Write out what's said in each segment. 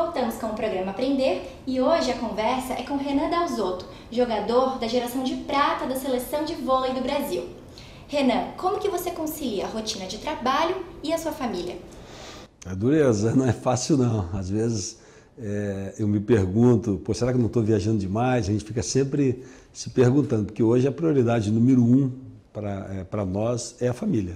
Voltamos com o programa Aprender e hoje a conversa é com Renan Dalzotto, jogador da geração de prata da seleção de vôlei do Brasil. Renan, como que você concilia a rotina de trabalho e a sua família? É dureza, não é fácil não. Às vezes eu me pergunto, será que eu não estou viajando demais? A gente fica sempre se perguntando, porque hoje a prioridade número 1 para nós é a família.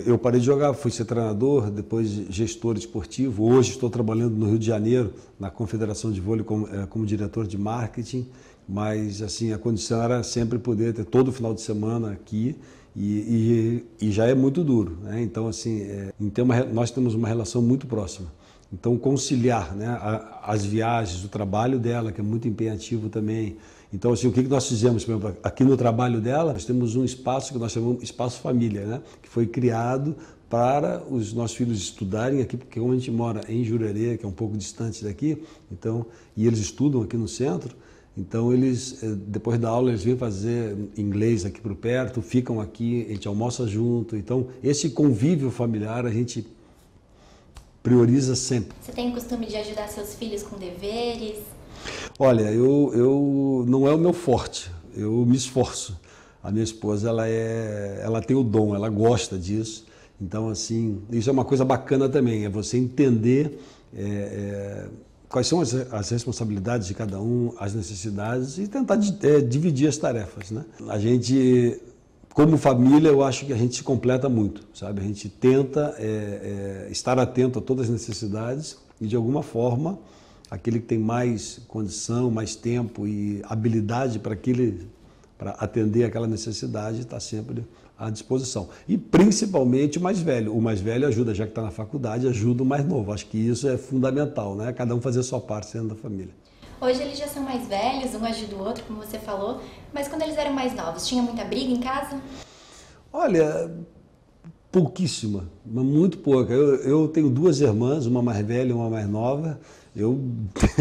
Eu parei de jogar, fui ser treinador, depois gestor esportivo. Hoje estou trabalhando no Rio de Janeiro, na Confederação de Vôlei, como diretor de marketing. Mas assim, a condição era sempre poder ter todo final de semana aqui e já é muito duro, né? Então assim, nós temos uma relação muito próxima. Então conciliar, né, as viagens, o trabalho dela, que é muito empenhativo também. Então, assim, o que nós fizemos, por exemplo, aqui no trabalho dela, nós temos um espaço que nós chamamos Espaço Família, né? Que foi criado para os nossos filhos estudarem aqui, porque como a gente mora em Jurerê, que é um pouco distante daqui, então, e eles estudam aqui no centro, então eles, depois da aula, eles vêm fazer inglês aqui por perto, ficam aqui, a gente almoça junto. Então, esse convívio familiar a gente prioriza sempre. Você tem o costume de ajudar seus filhos com deveres? Olha, eu não é o meu forte, eu me esforço. A minha esposa, ela tem o dom, ela gosta disso. Então, assim, isso é uma coisa bacana também, é você entender quais são as responsabilidades de cada um, as necessidades e tentar dividir as tarefas, né? A gente, como família, eu acho que a gente se completa muito, sabe? A gente tenta estar atento a todas as necessidades e, de alguma forma, aquele que tem mais condição, mais tempo e habilidade para atender aquela necessidade está sempre à disposição. E principalmente o mais velho. O mais velho ajuda, já que está na faculdade, ajuda o mais novo. Acho que isso é fundamental, né? Cada um fazer a sua parte dentro da família. Hoje eles já são mais velhos, um ajuda o outro, como você falou, mas quando eles eram mais novos, tinha muita briga em casa? Olha, pouquíssima, mas muito pouca. Eu tenho duas irmãs, uma mais velha e uma mais nova. Eu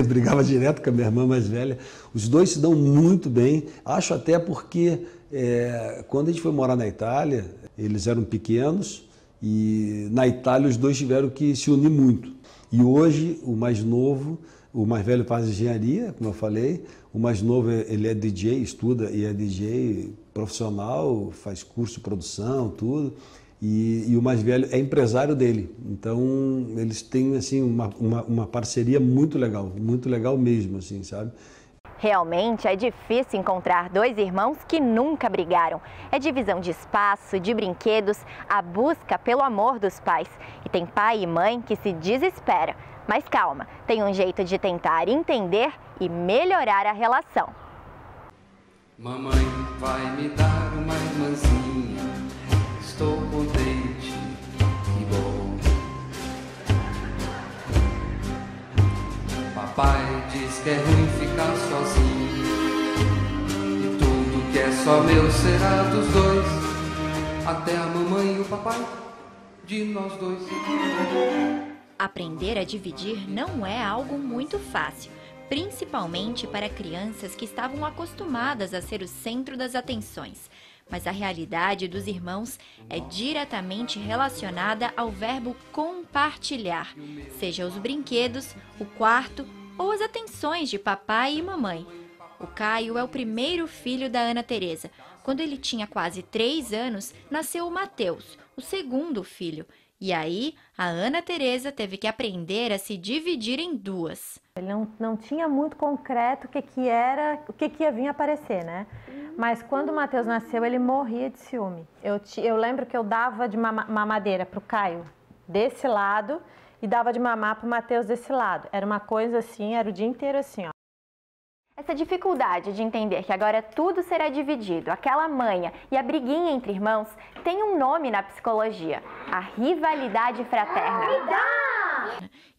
brigava direto com a minha irmã mais velha. Os dois se dão muito bem. Acho até porque quando a gente foi morar na Itália, eles eram pequenos e na Itália os dois tiveram que se unir muito. E hoje o mais novo, o mais velho faz engenharia, como eu falei. O mais novo ele é DJ, estuda e é DJ profissional, faz curso de produção, tudo. E o mais velho é empresário dele. Então, eles têm assim, uma parceria muito legal mesmo, assim, sabe? Realmente é difícil encontrar dois irmãos que nunca brigaram. É divisão de espaço, de brinquedos, a busca pelo amor dos pais. E tem pai e mãe que se desespera. Mas calma, tem um jeito de tentar entender e melhorar a relação. Mamãe vai me dar uma irmãzinha. Estou contente, que bom. Papai diz que é ruim ficar sozinho e tudo que é só meu será dos dois. Até a mamãe e o papai, de nós dois. Aprender a dividir não é algo muito fácil, principalmente para crianças que estavam acostumadas a ser o centro das atenções. Mas a realidade dos irmãos é diretamente relacionada ao verbo compartilhar, seja os brinquedos, o quarto ou as atenções de papai e mamãe. O Caio é o primeiro filho da Ana Teresa. Quando ele tinha quase 3 anos, nasceu o Mateus, o segundo filho. E aí, a Ana Teresa teve que aprender a se dividir em duas. Ele não tinha muito concreto o que ia vir aparecer, né? Mas quando o Mateus nasceu, ele morria de ciúme. Eu lembro que eu dava de mamadeira para o Caio desse lado e dava de mamar para o Mateus desse lado. Era uma coisa assim, era o dia inteiro assim, ó. Essa dificuldade de entender que agora tudo será dividido, aquela manha e a briguinha entre irmãos, tem um nome na psicologia: a rivalidade fraterna.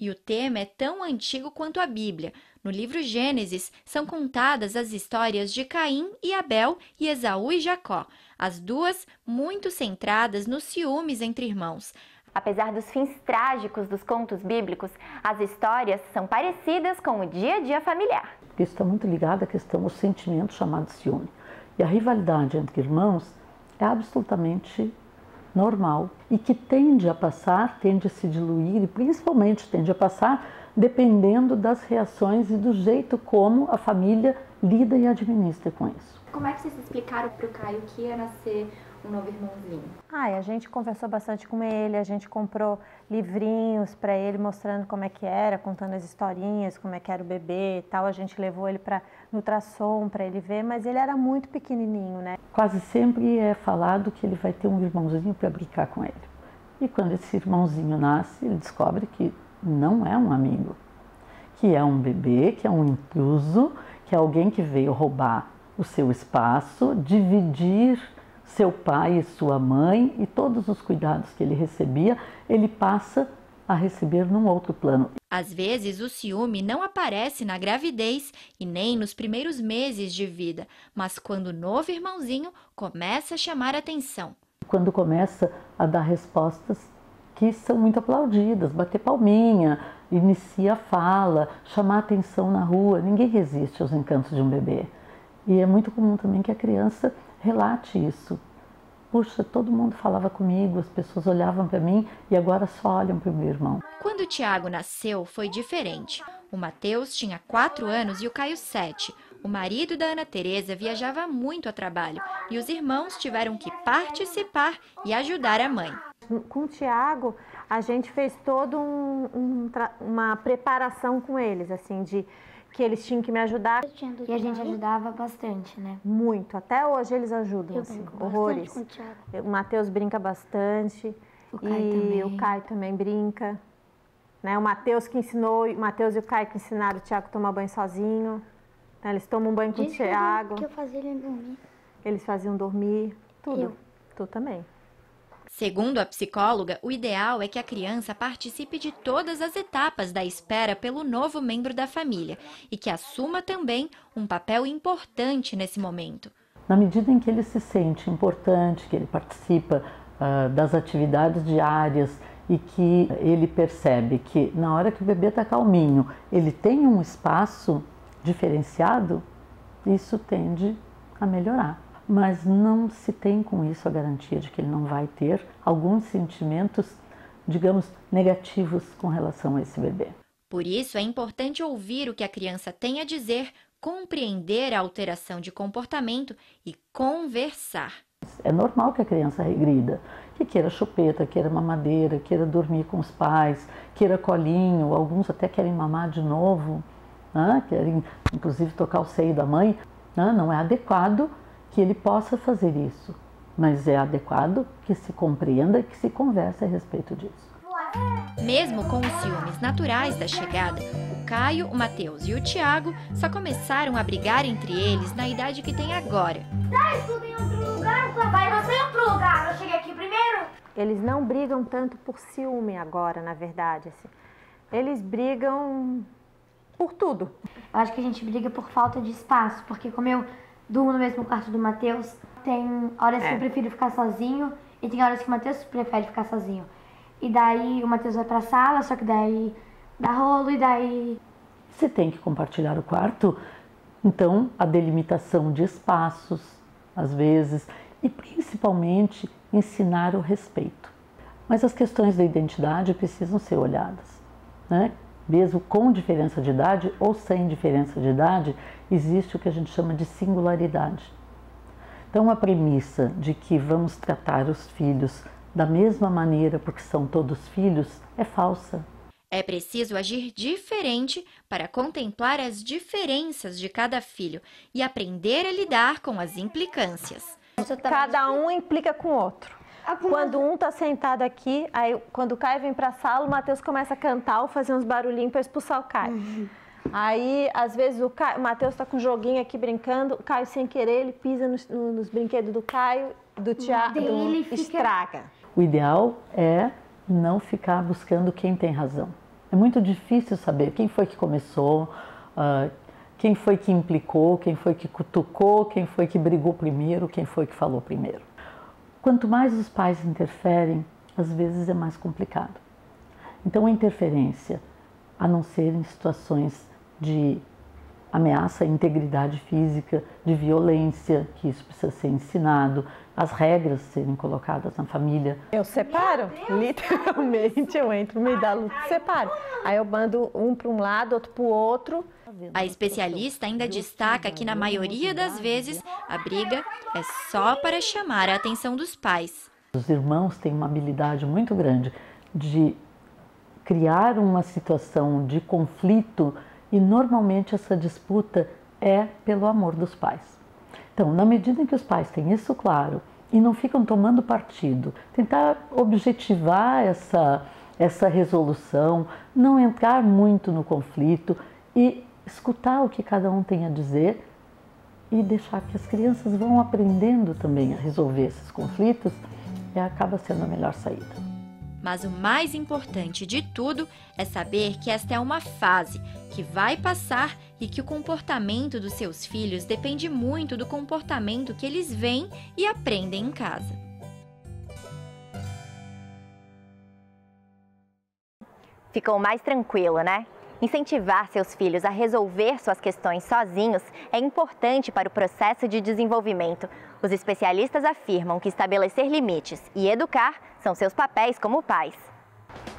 E o tema é tão antigo quanto a Bíblia. No livro Gênesis, são contadas as histórias de Caim e Abel e Esaú e Jacó, as duas muito centradas nos ciúmes entre irmãos. Apesar dos fins trágicos dos contos bíblicos, as histórias são parecidas com o dia a dia familiar. Isso está muito ligado à questão do sentimento chamado ciúme. E a rivalidade entre irmãos é absolutamente normal e que tende a passar, tende a se diluir e principalmente tende a passar dependendo das reações e do jeito como a família lida e administra com isso. Como é que vocês explicaram para o Caio que ia nascer um novo irmãozinho? A gente conversou bastante com ele, a gente comprou livrinhos para ele mostrando como é que era, contando as historinhas, como é que era o bebê e tal. A gente levou ele para ultrassom para ele ver, mas ele era muito pequenininho, né? Quase sempre é falado que ele vai ter um irmãozinho para brincar com ele. E quando esse irmãozinho nasce, ele descobre que não é um amigo, que é um bebê, que é um intruso, que é alguém que veio roubar o seu espaço, dividir seu pai e sua mãe, e todos os cuidados que ele recebia, ele passa a receber num outro plano. Às vezes, o ciúme não aparece na gravidez e nem nos primeiros meses de vida, mas quando o novo irmãozinho começa a chamar atenção. Quando começa a dar respostas que são muito aplaudidas, bater palminha, inicia a fala, chamar atenção na rua, ninguém resiste aos encantos de um bebê. E é muito comum também que a criança relate isso. Puxa, todo mundo falava comigo, as pessoas olhavam para mim e agora só olham para o meu irmão. Quando o Tiago nasceu, foi diferente. O Matheus tinha 4 anos e o Caio 7. O marido da Ana Teresa viajava muito a trabalho e os irmãos tiveram que participar e ajudar a mãe. Com o Tiago, a gente fez toda uma preparação com eles, assim, de que eles tinham que me ajudar. E a gente ajudava bastante, né? Muito. Até hoje eles ajudam, Eu assim, brinco horrores. bastante com o Thiago. O Matheus brinca bastante. O Caio também. O Caio também brinca. Né? O Matheus e o Caio que ensinaram o Tiago a tomar banho sozinho. Né? Eles tomam banho com o Tiago. Que eu fazia ele dormir. Eles faziam dormir. Tudo. Eu. Tu também. Segundo a psicóloga, o ideal é que a criança participe de todas as etapas da espera pelo novo membro da família e que assuma também um papel importante nesse momento. Na medida em que ele se sente importante, que ele participa das atividades diárias e que ele percebe que na hora que o bebê está calminho, ele tem um espaço diferenciado, isso tende a melhorar. Mas não se tem com isso a garantia de que ele não vai ter alguns sentimentos, digamos, negativos com relação a esse bebê. Por isso, é importante ouvir o que a criança tem a dizer, compreender a alteração de comportamento e conversar. É normal que a criança regrida, que queira chupeta, queira mamadeira, queira dormir com os pais, queira colinho, alguns até querem mamar de novo, né? Querem inclusive tocar o seio da mãe. Não é adequado que ele possa fazer isso, mas é adequado que se compreenda e que se converse a respeito disso. Mesmo com os ciúmes naturais da chegada, o Caio, o Matheus e o Tiago só começaram a brigar entre eles na idade que tem agora. Estuda em outro lugar, vai você em outro lugar, eu cheguei aqui primeiro. Eles não brigam tanto por ciúme agora, na verdade, assim. Eles brigam por tudo. Eu acho que a gente briga por falta de espaço, porque como eu durmo no mesmo quarto do Matheus, tem horas que eu prefiro ficar sozinho e tem horas que o Matheus prefere ficar sozinho. E daí o Matheus vai pra sala, só que daí dá rolo e daí... Se tem que compartilhar o quarto, então a delimitação de espaços, às vezes, e principalmente ensinar o respeito. Mas as questões da identidade precisam ser olhadas, né? Mesmo com diferença de idade ou sem diferença de idade, existe o que a gente chama de singularidade. Então, a premissa de que vamos tratar os filhos da mesma maneira porque são todos filhos é falsa. É preciso agir diferente para contemplar as diferenças de cada filho e aprender a lidar com as implicâncias. Cada um implica com o outro. Quando um tá sentado aqui, aí quando o Caio vem pra sala, o Matheus começa a cantar ou fazer uns barulhinhos para expulsar o Caio. Aí, às vezes, o Matheus tá com um joguinho aqui brincando, o Caio, sem querer, ele pisa nos brinquedos do Caio, do Tiago, estraga. O ideal é não ficar buscando quem tem razão. É muito difícil saber quem foi que começou, quem foi que implicou, quem foi que cutucou, quem foi que brigou primeiro, quem foi que falou primeiro. Quanto mais os pais interferem, às vezes é mais complicado. Então a interferência, a não ser em situações de ameaça à integridade física, de violência, que isso precisa ser ensinado, as regras serem colocadas na família. Eu separo, literalmente, eu entro no meio da luta e separo. Aí eu mando um para um lado, outro para o outro. A especialista ainda destaca que, na maioria das vezes, a briga é só para chamar a atenção dos pais. Os irmãos têm uma habilidade muito grande de criar uma situação de conflito e, normalmente, essa disputa é pelo amor dos pais. Então, na medida em que os pais têm isso claro e não ficam tomando partido, tentar objetivar essa resolução, não entrar muito no conflito e escutar o que cada um tem a dizer e deixar que as crianças vão aprendendo também a resolver esses conflitos, acaba sendo a melhor saída. Mas o mais importante de tudo é saber que esta é uma fase que vai passar e que o comportamento dos seus filhos depende muito do comportamento que eles veem e aprendem em casa. Ficou mais tranquilo, né? Incentivar seus filhos a resolver suas questões sozinhos é importante para o processo de desenvolvimento. Os especialistas afirmam que estabelecer limites e educar são seus papéis como pais.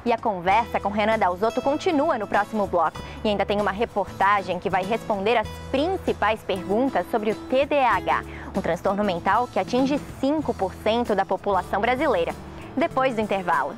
E a conversa com Renan Dalzotto continua no próximo bloco. E ainda tem uma reportagem que vai responder as principais perguntas sobre o TDAH, um transtorno mental que atinge 5% da população brasileira. Depois do intervalo.